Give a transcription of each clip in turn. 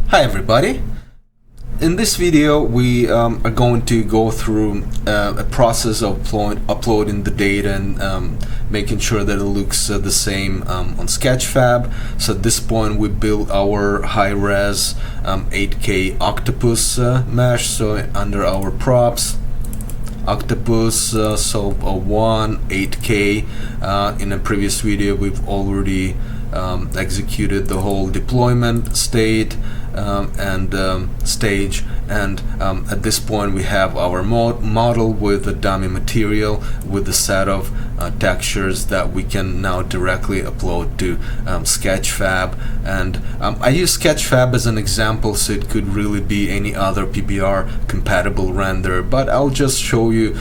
Hi everybody! In this video we are going to go through a process of uploading the data and making sure that it looks the same on Sketchfab. So at this point we built our high-res 8K octopus mesh. So under our props, octopus, so 8K. In a previous video we've already executed the whole deployment state and stage, and at this point we have our model with the dummy material with a set of textures that we can now directly upload to Sketchfab. And I use Sketchfab as an example, so it could really be any other PBR compatible render, but I'll just show you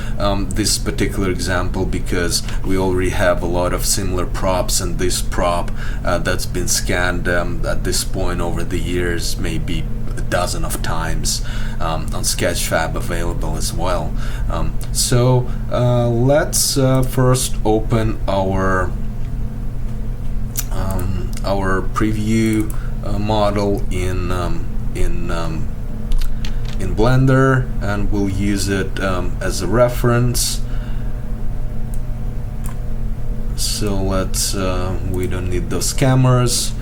this particular example because we already have a lot of similar props, and this prop that's been scanned at this point over the years, maybe a dozen of times on Sketchfab available as well. So let's first open our preview model in Blender, and we'll use it as a reference. So let's we don't need those cameras,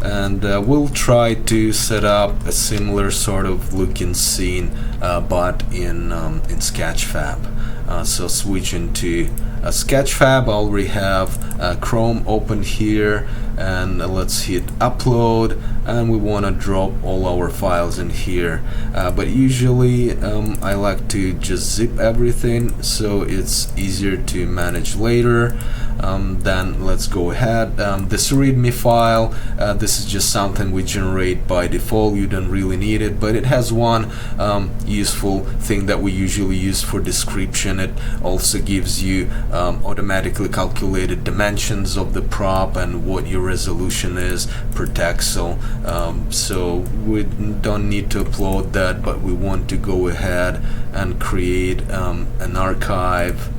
and we'll try to set up a similar sort of looking scene but in Sketchfab. So switching to Sketchfab, I already have Chrome open here, and let's hit upload, and we want to drop all our files in here, but usually I like to just zip everything so it's easier to manage later. Then let's go ahead. This readme file, this is just something we generate by default. You don't really need it, but it has one useful thing that we usually use for description. It also gives you automatically calculated dimensions of the prop and what your resolution is per pixel. So we don't need to upload that, but we want to go ahead and create an archive.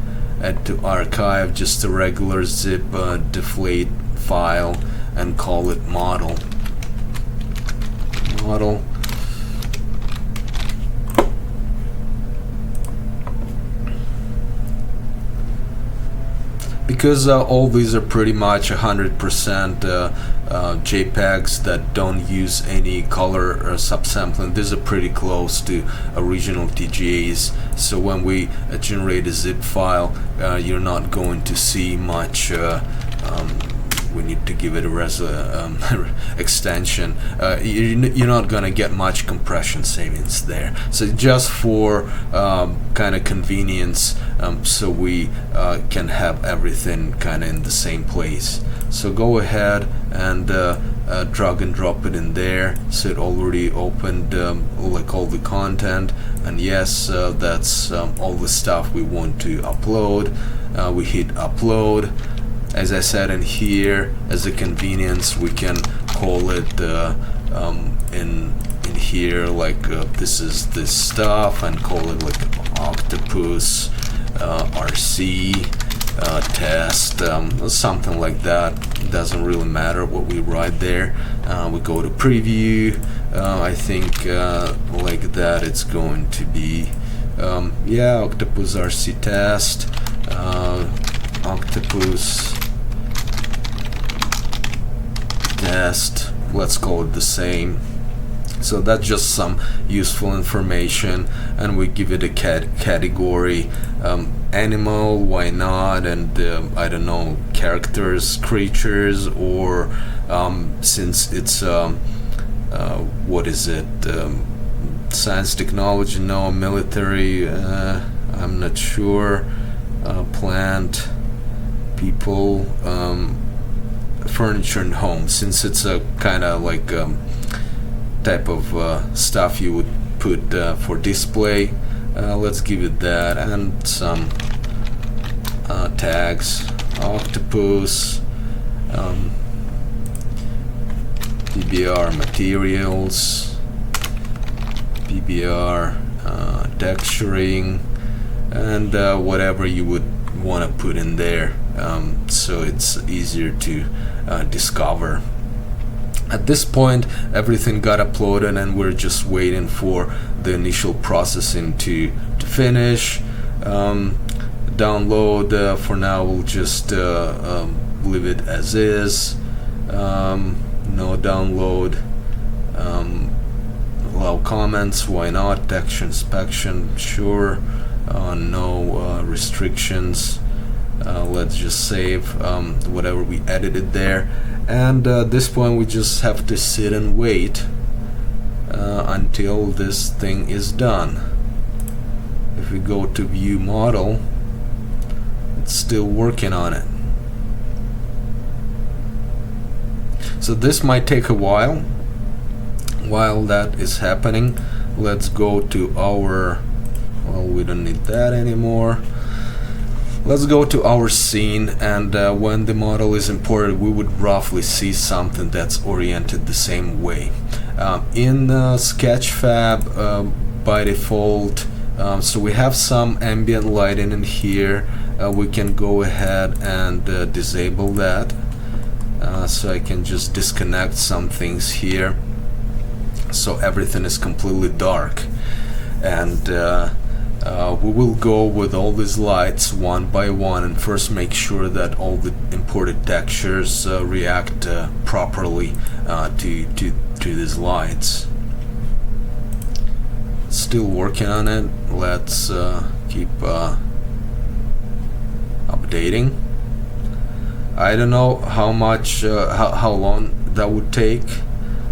Add to archive just a regular zip deflate file and call it model. Because all these are pretty much 100% JPEGs that don't use any color or subsampling. These are pretty close to original TGAs, so when we generate a zip file, you're not going to see much. We need to give it a extension. You're not gonna get much compression savings there. So just for kind of convenience, so we can have everything kind of in the same place. So go ahead and drag and drop it in there. So it already opened like all the content, and yes, that's all the stuff we want to upload. We hit upload. As I said in here, as a convenience, we can call it in here like this is this stuff, and call it like octopus RC test, something like that. Doesn't really matter what we write there. We go to preview. I think like that it's going to be yeah, octopus RC test, octopus test, let's call it the same. So that's just some useful information, and we give it a category, animal, why not, and I don't know, characters, creatures, or since it's what is it, science, technology, no, military, I'm not sure, plant, people, furniture and home, since it's a kind of like type of stuff you would put for display. Let's give it that, and some tags, octopus, PBR materials, PBR texturing, and whatever you would want to put in there, so it's easier to discover. At this point, everything got uploaded and we're just waiting for the initial processing to finish. Download, for now we'll just leave it as is. No download. Allow comments, why not? Texture inspection, sure. No restrictions. Let's just save whatever we edited there. And at this point we just have to sit and wait until this thing is done. If we go to view model, it's still working on it. So this might take a while. While that is happening, let's go to our, well, we don't need that anymore. Let's go to our scene, and when the model is imported, we would roughly see something that's oriented the same way. In Sketchfab, by default, so we have some ambient lighting in here. We can go ahead and disable that. So I can just disconnect some things here, so everything is completely dark. And we will go with all these lights one by one and first make sure that all the imported textures react properly to these lights. Still working on it. Let's keep updating. I don't know how much, how long that would take.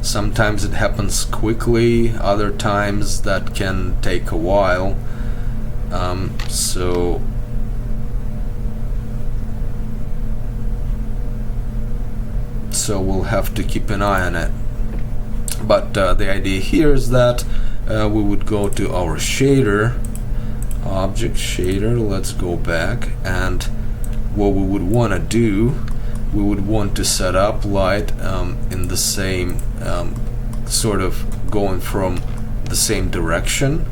Sometimes it happens quickly, other times that can take a while. So we'll have to keep an eye on it. But the idea here is that we would go to our shader, object shader. Let's go back, and what we would want to do, we would want to set up light in the same sort of going from the same direction,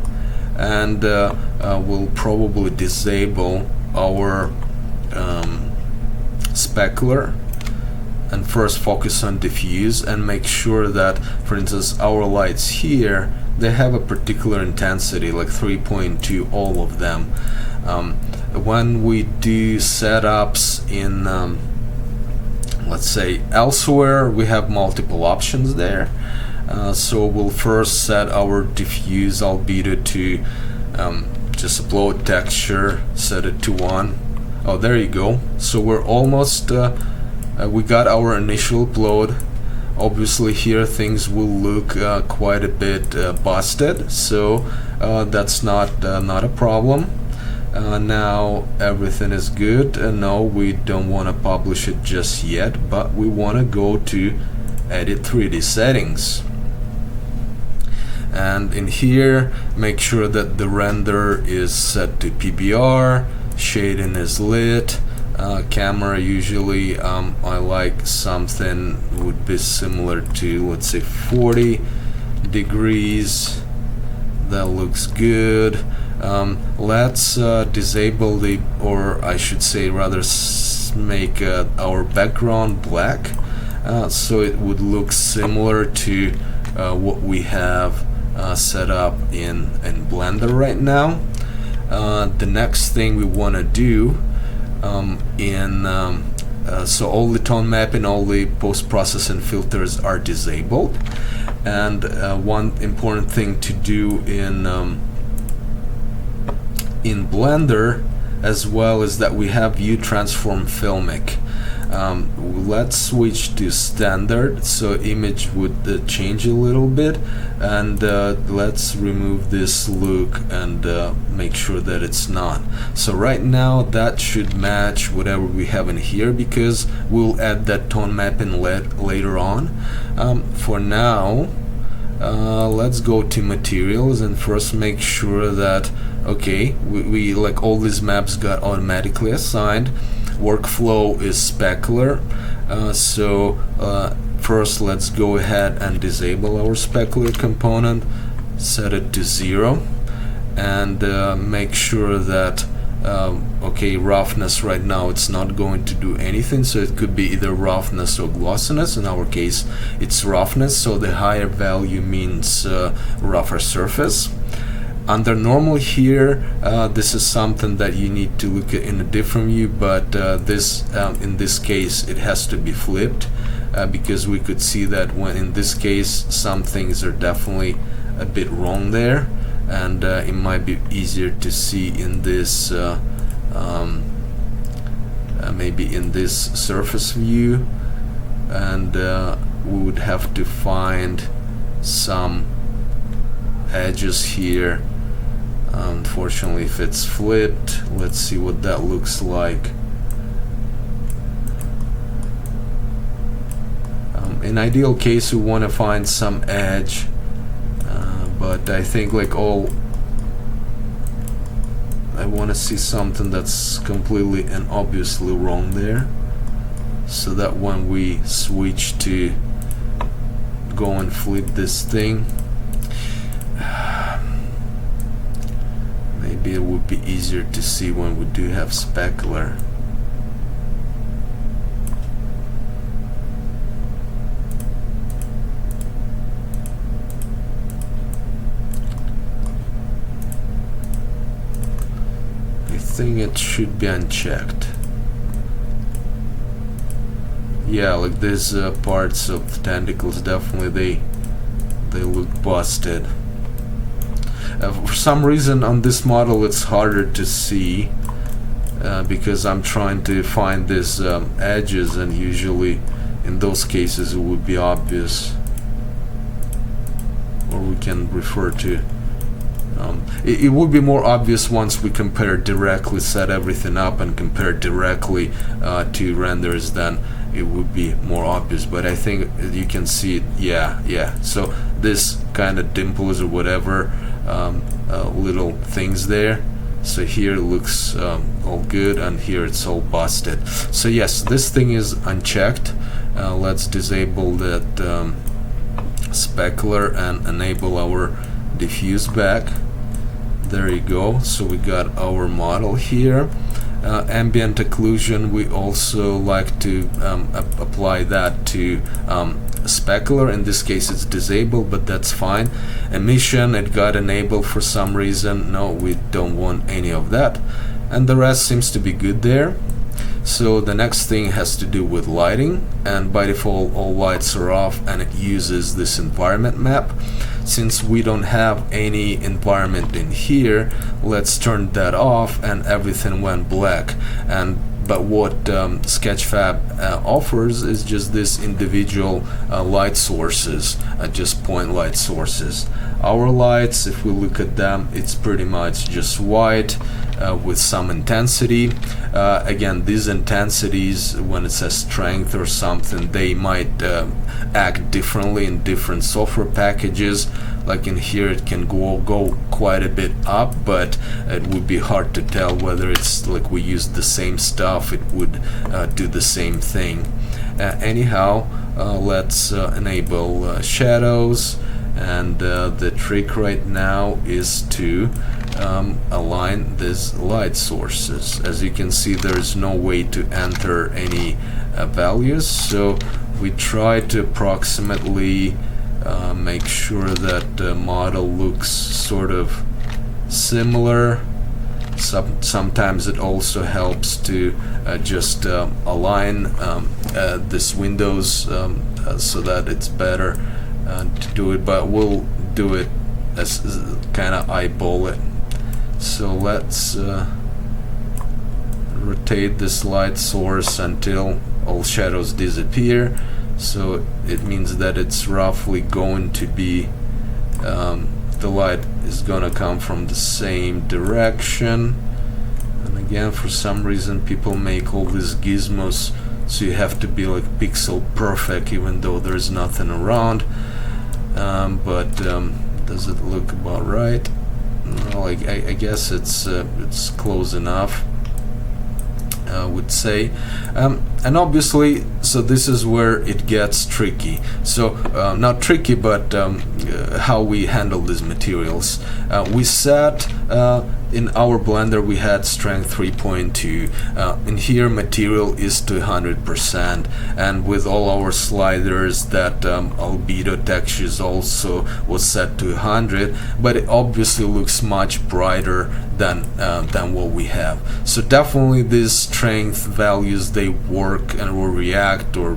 and we'll probably disable our specular and first focus on diffuse and make sure that, for instance, our lights here, they have a particular intensity, like 3.2, all of them. When we do setups in let's say elsewhere, we have multiple options there. So we'll first set our diffuse albedo to just upload texture, set it to 1. Oh, there you go. So we're almost we got our initial upload. Obviously here things will look quite a bit busted, so that's not a problem. Now everything is good. No, we don't want to publish it just yet, but we want to go to edit 3D settings, and in here make sure that the render is set to PBR, shading is lit, camera usually I like something would be similar to, let's say, 40 degrees. That looks good. Let's disable the, or I should say rather make our background black, so it would look similar to what we have set up in Blender right now. The next thing we want to do so all the tone mapping, all the post-processing filters are disabled, and one important thing to do in Blender as well is that we have view transform filmic. Let's switch to standard, so image would change a little bit, and let's remove this look and make sure that it's not. So right now that should match whatever we have in here, because we'll add that tone mapping later on. For now, let's go to materials and first make sure that, okay, we like all these maps got automatically assigned. Workflow is specular, so first let's go ahead and disable our specular component, set it to 0, and make sure that okay, roughness right now it's not going to do anything, so it could be either roughness or glossiness. In our case it's roughness, so the higher value means rougher surface. Under normal here, this is something that you need to look at in a different view, but in this case it has to be flipped, because we could see that when in this case some things are definitely a bit wrong there, and it might be easier to see in this maybe in this surface view, and we would have to find some edges here. Unfortunately, if it's flipped, let's see what that looks like. In ideal case we want to find some edge, but I think like I want to see something that's completely and obviously wrong there, so that when we switch to go and flip this thing, maybe it would be easier to see when we do have specular. I think it should be unchecked. Yeah, like these parts of the tentacles, definitely they look busted. For some reason on this model it's harder to see, because I'm trying to find these edges, and usually in those cases it would be obvious, or we can refer to it would be more obvious once we compare directly, set everything up and compare directly to renders, then it would be more obvious. But I think you can see it. Yeah, so this kind of dimples or whatever, little things there, so here it looks all good, and here it's all busted. So yes, this thing is unchecked. Let's disable that specular and enable our diffuse back. There you go. So we got our model here. Ambient occlusion, we also like to apply that to specular. In this case it's disabled, but that's fine. Emission, it got enabled for some reason. No, we don't want any of that, and the rest seems to be good there. So the next thing has to do with lighting, and by default all lights are off, and it uses this environment map. Since we don't have any environment in here, let's turn that off, and everything went black. But what Sketchfab offers is just this individual light sources, just point light sources. Our lights, if we look at them, it's pretty much just white with some intensity. Again, these intensities, when it says strength or something, they might act differently in different software packages. Like in here it can go quite a bit up, but it would be hard to tell whether it's like we use the same stuff, it would do the same thing. Anyhow, let's enable shadows, and the trick right now is to align these light sources. As you can see, there's no way to enter any values, so we try to approximately make sure that the model looks sort of similar. Sometimes it also helps to just align this windows so that it's better to do it, but we'll do it as kind of eyeball it. So let's rotate this light source until all shadows disappear. So it means that it's roughly going to be the light is gonna come from the same direction. And again, for some reason people make all these gizmos so you have to be like pixel perfect even though there's nothing around. But does it look about right? Well, I guess it's close enough, I would say. and obviously, so this is where it gets tricky. So not tricky, but how we handle these materials. We set in our Blender we had strength 3.2. In here material is to 100%, and with all our sliders that albedo textures also was set to 100, but it obviously looks much brighter than what we have. So definitely these strength values, they work and will react or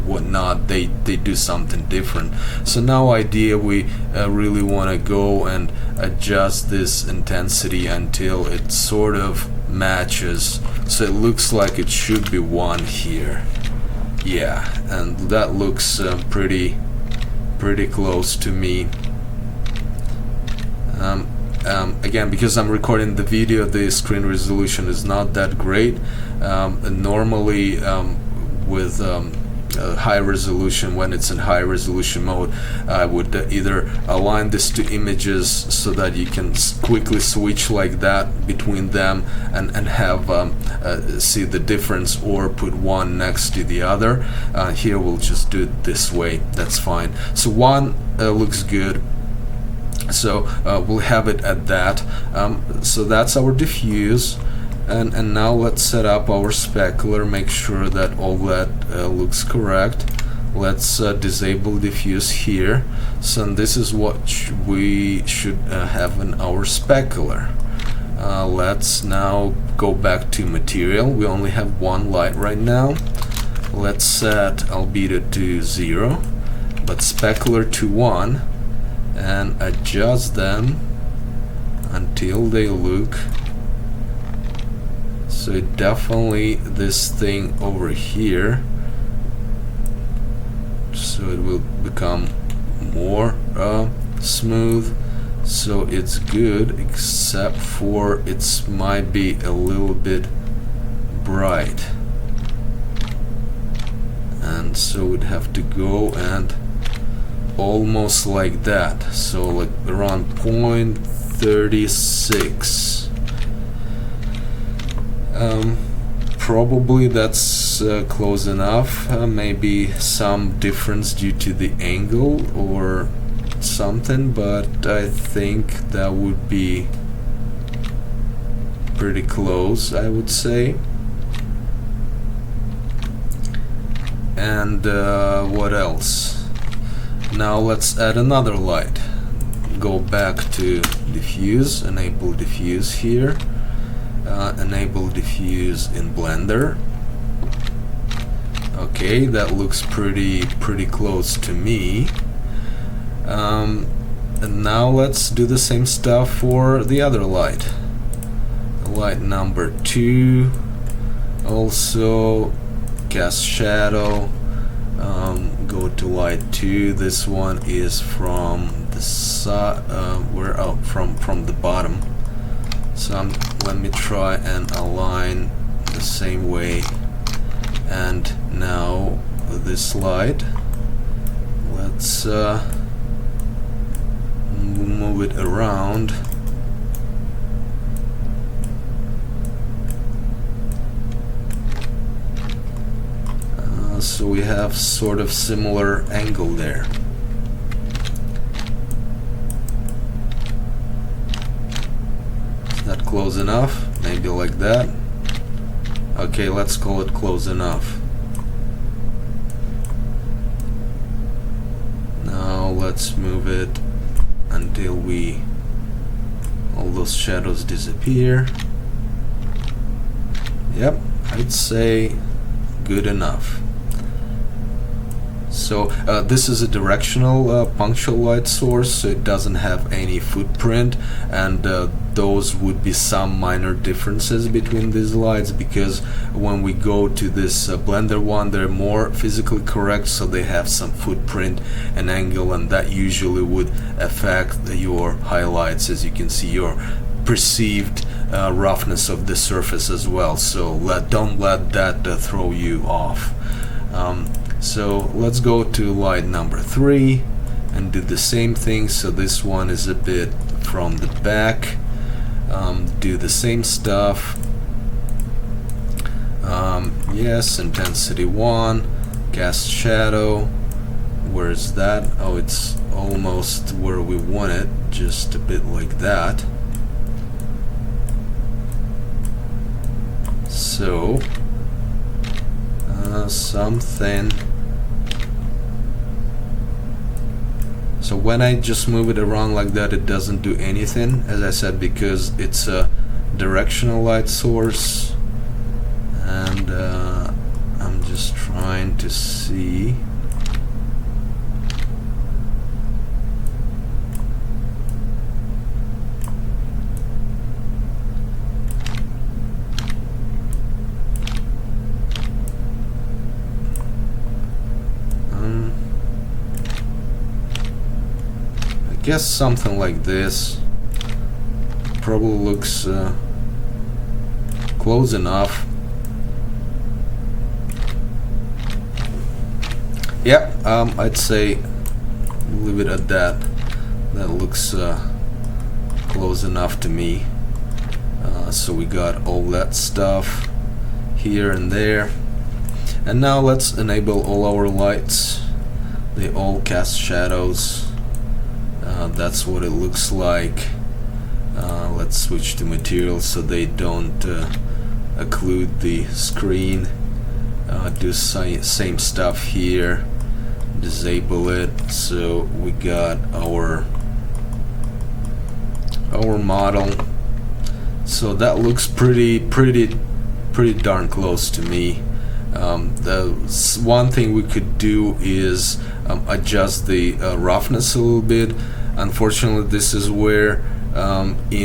whatnot, they do something different. So now idea we really want to go and adjust this intensity until it sort of matches, so it looks like it should be 1 here. Yeah, and that looks pretty close to me. Again, because I'm recording the video, the screen resolution is not that great. Normally with high resolution, when it's in high resolution mode, I would either align this to images so that you can quickly switch like that between them and have see the difference, or put one next to the other. Here we'll just do it this way, that's fine. So 1 looks good, so we'll have it at that. So that's our diffuse. And now let's set up our specular, make sure that all that looks correct. Let's disable diffuse here. So this is what we should have in our specular. Let's now go back to material. We only have 1 light right now. Let's set albedo to 0, but specular to 1, and adjust them until they look. So definitely this thing over here, so it will become more smooth. So it's good, except for it might be a little bit bright, and so we'd have to go and almost like that, so like around 0.36. Probably that's close enough. Maybe some difference due to the angle or something, but I think that would be pretty close, I would say. And what else? Now let's add another light. Go back to diffuse, enable diffuse here. Enable diffuse in Blender. Okay, that looks pretty close to me. And now let's do the same stuff for the other light. Light number 2. Also cast shadow. Go to light 2. This one is from the side. We're up from the bottom. So let me try and align the same way. And now this light, let's move it around. So we have sort of similar angle there. Not close enough, maybe like that. Okay, let's call it close enough. Now let's move it until all those shadows disappear. Yep, I'd say good enough. So this is a directional punctual light source, so it doesn't have any footprint, and those would be some minor differences between these lights, because when we go to this Blender one, they're more physically correct, so they have some footprint and angle, and that usually would affect your highlights, as you can see, your perceived roughness of the surface as well. So don't let that throw you off. So let's go to light number 3 and do the same thing. So this one is a bit from the back. Do the same stuff. Yes, intensity 1, cast shadow. Where is that? Oh, it's almost where we want it, just a bit like that. So something. So when I just move it around like that, it doesn't do anything, as I said, because it's a directional light source. And I'm just trying to see. I guess something like this probably looks close enough. Yeah, I'd say leave it at that. That looks close enough to me. So we got all that stuff here and there. And now let's enable all our lights. They all cast shadows. That's what it looks like. Let's switch to materials so they don't occlude the screen. Do same stuff here. Disable it. So we got our model. So that looks pretty darn close to me. The one thing we could do is adjust the roughness a little bit. Unfortunately, this is where and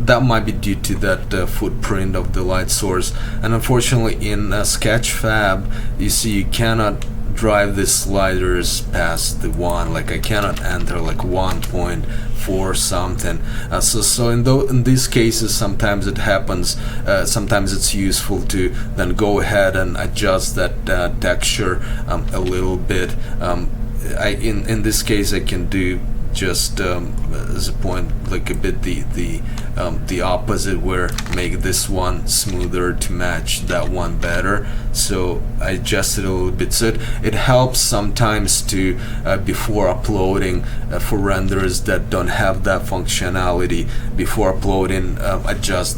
that might be due to that footprint of the light source. And unfortunately, in Sketchfab, you see you cannot drive the sliders past the 1. Like I cannot enter like 1.4 something. So in these cases, sometimes it happens. Sometimes it's useful to then go ahead and adjust that texture a little bit. In this case, I can do just as a point, like a bit the opposite, where make this one smoother to match that one better. So I adjusted a little bit. So it helps sometimes to before uploading for renders that don't have that functionality, before uploading pre-adjust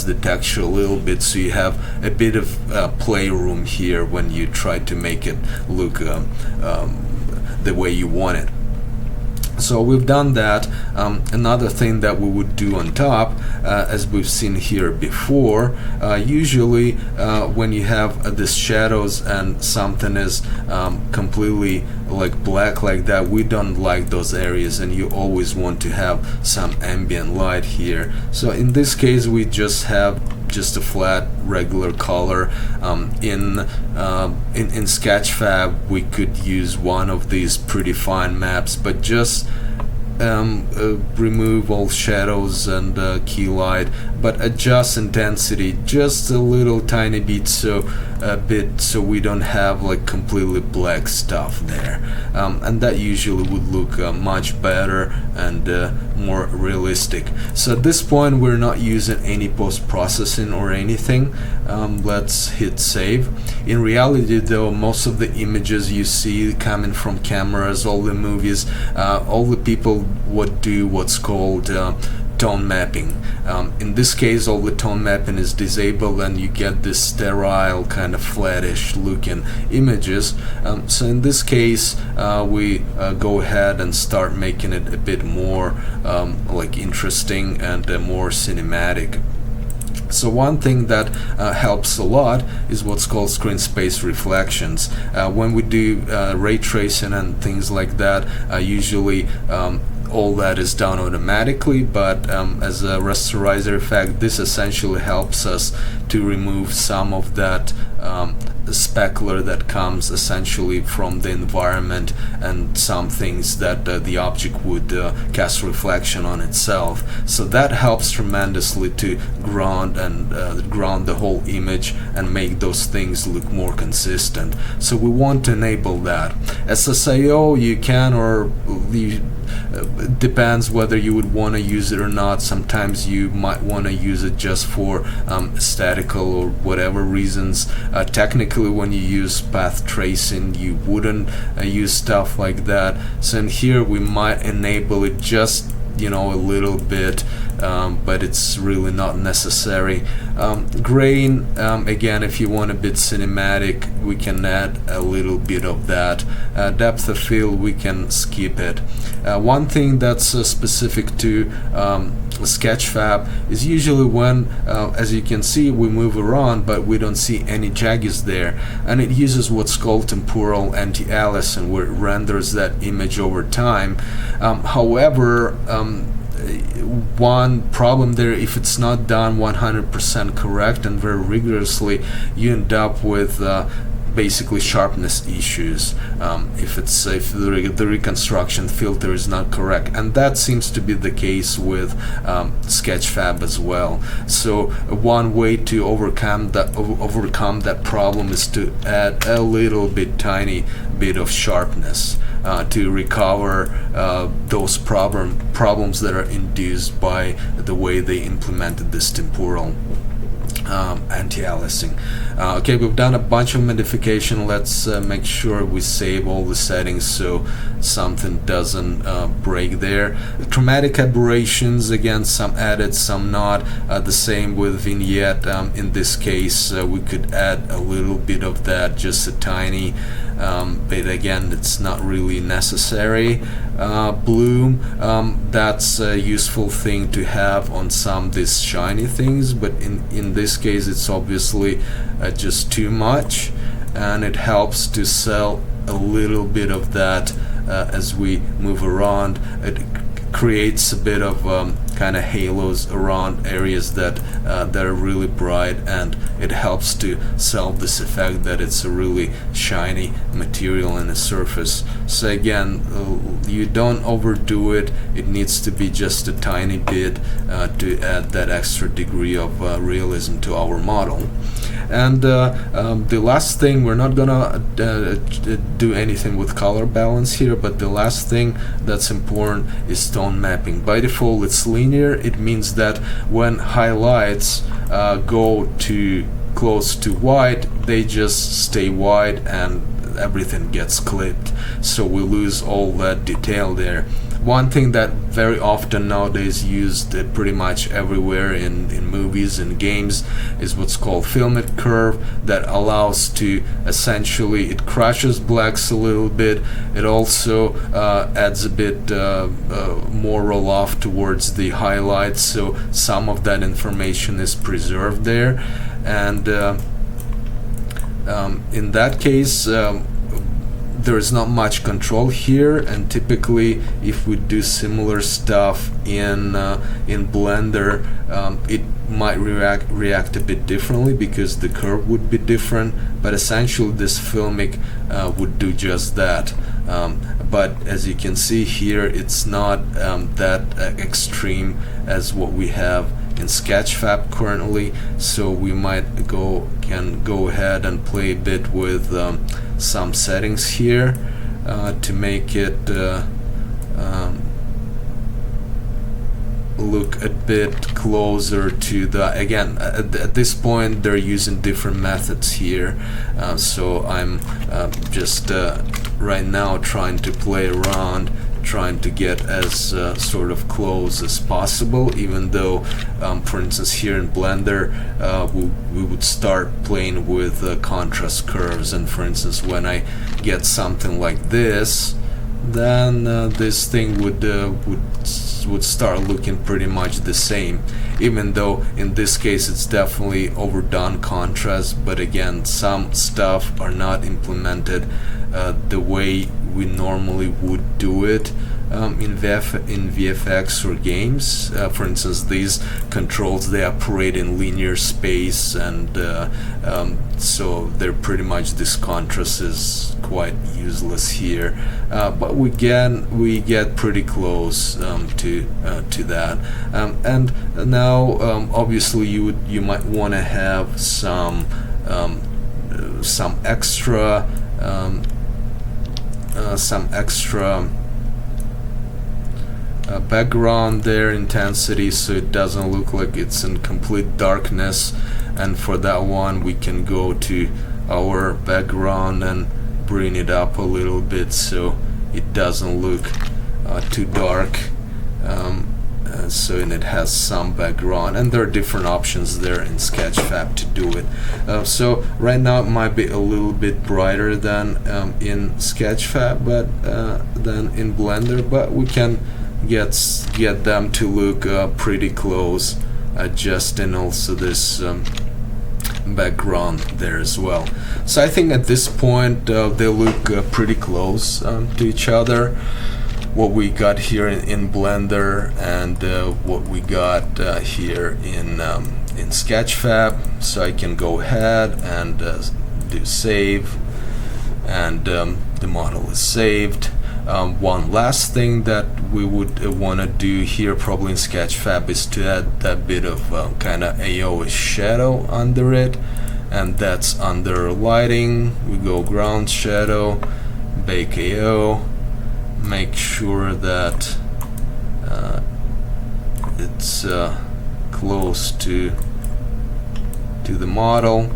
the texture a little bit, so you have a bit of playroom here when you try to make it look the way you want it. So we've done that. Another thing that we would do on top, as we've seen here before, usually when you have these shadows and something is completely like black like that, we don't like those areas, and you always want to have some ambient light here. So in this case, we just have just a flat regular color. In Sketchfab, we could use one of these predefined maps, but just remove all shadows and key light, but adjust intensity just a little tiny bit, so we don't have like completely black stuff there, and that usually would look much better and more realistic. So at this point, we're not using any post-processing or anything. Let's hit save. In reality though, most of the images you see coming from cameras, all the movies, all the people would do what's called tone mapping. In this case, all the tone mapping is disabled, and you get this sterile kind of flattish looking images. So in this case, we go ahead and start making it a bit more like interesting and more cinematic. So one thing that helps a lot is what's called screen space reflections. When we do ray tracing and things like that, usually all that is done automatically, but as a rasterizer effect, this essentially helps us to remove some of that specular that comes essentially from the environment and some things that the object would cast reflection on itself. So that helps tremendously to ground the whole image and make those things look more consistent. So we want to enable that. SSIO, you can, or it depends whether you would want to use it or not. Sometimes you might want to use it just for aesthetical or whatever reasons. Technically, when you use path tracing, you wouldn't use stuff like that. So in here we might enable it just a little bit, but it's really not necessary. Grain, again, if you want a bit cinematic, we can add a little bit of that. Depth of field, we can skip it. One thing that's specific to Sketchfab is usually when, as you can see, we move around but we don't see any jaggies there, and it uses what's called temporal anti-aliasing, where it renders that image over time. However, one problem there, if it's not done 100% correct and very rigorously, you end up with basically sharpness issues if the reconstruction filter is not correct, and that seems to be the case with Sketchfab as well. So one way to overcome that problem is to add a little bit, tiny bit of sharpness to recover those problems that are induced by the way they implemented this temporal anti-aliasing. Okay, we've done a bunch of modification. Let's make sure we save all the settings so something doesn't break there. Chromatic aberrations, again, some added, some not. The same with vignette. In this case, we could add a little bit of that, just a tiny, but again, it's not really necessary. Bloom, that's a useful thing to have on some of these shiny things, but in this case it's obviously just too much, and it helps to sell a little bit of that as we move around. It creates a bit of kind of halos around areas that are really bright, and it helps to sell this effect that it's a really shiny material in the surface. So again, you don't overdo it. It needs to be just a tiny bit to add that extra degree of realism to our model. And the last thing, we're not gonna do anything with color balance here, but the last thing that's important is tone mapping. By default, it's linear. It means that when highlights go too close to white, they just stay white and everything gets clipped, so we lose all that detail there. One thing that very often nowadays used pretty much everywhere in movies and games is what's called filmic curve, that allows to essentially, it crushes blacks a little bit. It also adds a bit more roll off towards the highlights, so some of that information is preserved there. And in that case, there is not much control here, and typically if we do similar stuff in Blender, it might react a bit differently because the curve would be different, but essentially this filmic would do just that. But as you can see here, it's not that extreme as what we have in Sketchfab currently, so we can go ahead and play a bit with some settings here to make it look a bit closer to the, again, at this point they're using different methods here, so I'm just right now trying to play around, trying to get as sort of close as possible, even though for instance here in Blender we would start playing with contrast curves, and for instance when I get something like this, then this thing would start looking pretty much the same, even though in this case it's definitely overdone contrast. But again, some stuff are not implemented the way we normally would do it in VFX or games. For instance, these controls, they operate in linear space, and so they're pretty much, this contrast is quite useless here, but we get pretty close to that. And now obviously you might want to have some extra background there, intensity, so it doesn't look like it's in complete darkness. And for that one we can go to our background and bring it up a little bit so it doesn't look too dark. So and it has some background, and there are different options there in Sketchfab to do it. So right now it might be a little bit brighter than in Sketchfab, but than in Blender, but we can get them to look pretty close, adjusting also this background there as well. So I think at this point they look pretty close to each other, what we got here in Blender and what we got here in Sketchfab. So I can go ahead and do save, and the model is saved. One last thing that we would want to do here probably in Sketchfab is to add that bit of kind of AO shadow under it, and that's under lighting. We go ground shadow, bake AO, make sure that it's close to the model.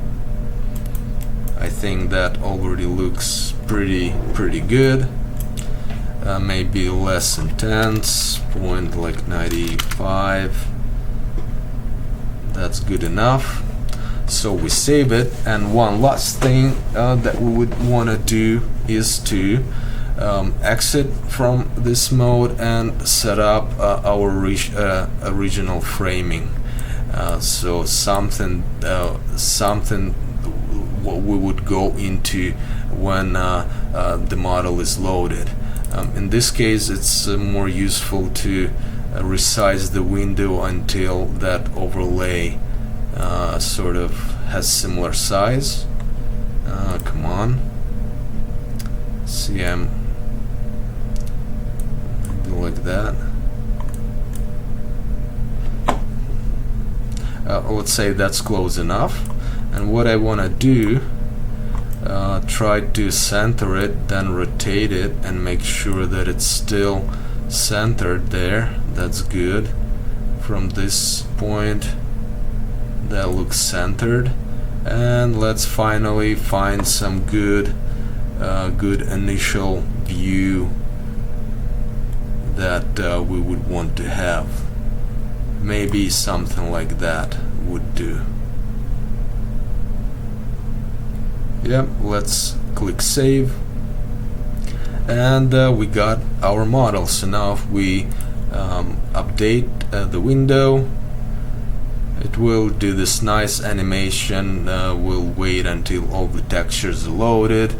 I think that already looks pretty good. Maybe less intense, point like 95. That's good enough. So we save it, and one last thing that we would want to do is to exit from this mode and set up our original framing. So something what we would go into when the model is loaded. In this case, it's more useful to resize the window until that overlay sort of has similar size. Come on. See, do like that. Let's say that's close enough. And what I want to do, try to center it, then rotate it and make sure that it's still centered there. That's good. From this point, that looks centered. And let's finally find some good initial view that we would want to have. Maybe something like that would do. Yep, let's click save, and we got our model. So now if we update the window, it will do this nice animation. We'll wait until all the textures are loaded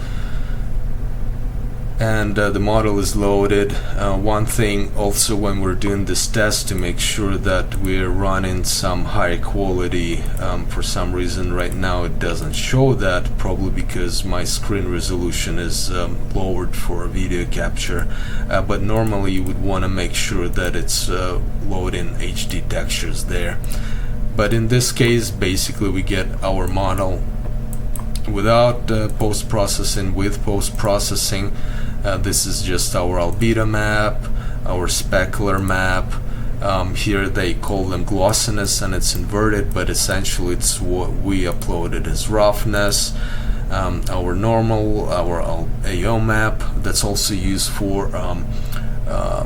and the model is loaded. One thing also when we're doing this test, to make sure that we're running some high quality, for some reason right now it doesn't show that, probably because my screen resolution is lowered for video capture, but normally you would want to make sure that it's loading HD textures there. But in this case, basically we get our model without post-processing, with post-processing. This is just our albedo map, our specular map. Here they call them glossiness and it's inverted, but essentially it's what we uploaded as roughness. Our normal, our AO map, that's also used for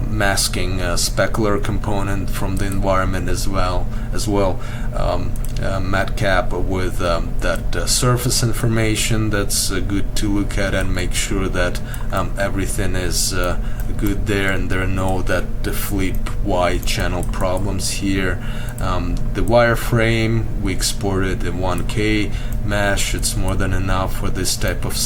masking a specular component from the environment as well. Matcap with that surface information, that's good to look at and make sure that everything is good there and there are no the flip Y channel problems here. The wireframe, we exported in 1K mesh. It's more than enough for this type of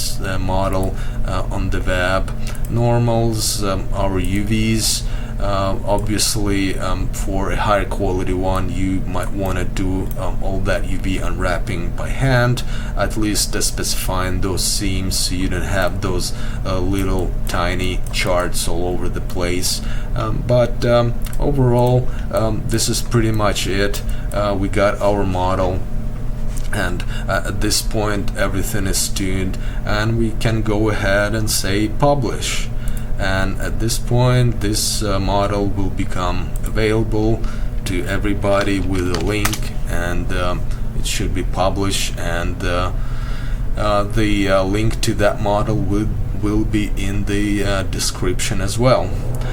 model on the web. Normals, our UVs. Obviously, for a higher quality one, you might want to do all that UV unwrapping by hand, at least specifying those seams so you don't have those little tiny charts all over the place. But overall, this is pretty much it. We got our model, and at this point everything is tuned, and we can go ahead and say publish. and at this point this model will become available to everybody with a link, and it should be published, and the link to that model will be in the description as well.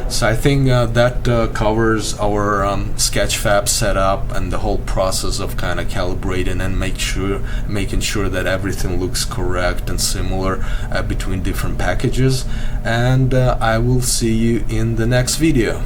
So I think that covers our Sketchfab setup and the whole process of kind of calibrating and making sure that everything looks correct and similar between different packages. And I will see you in the next video.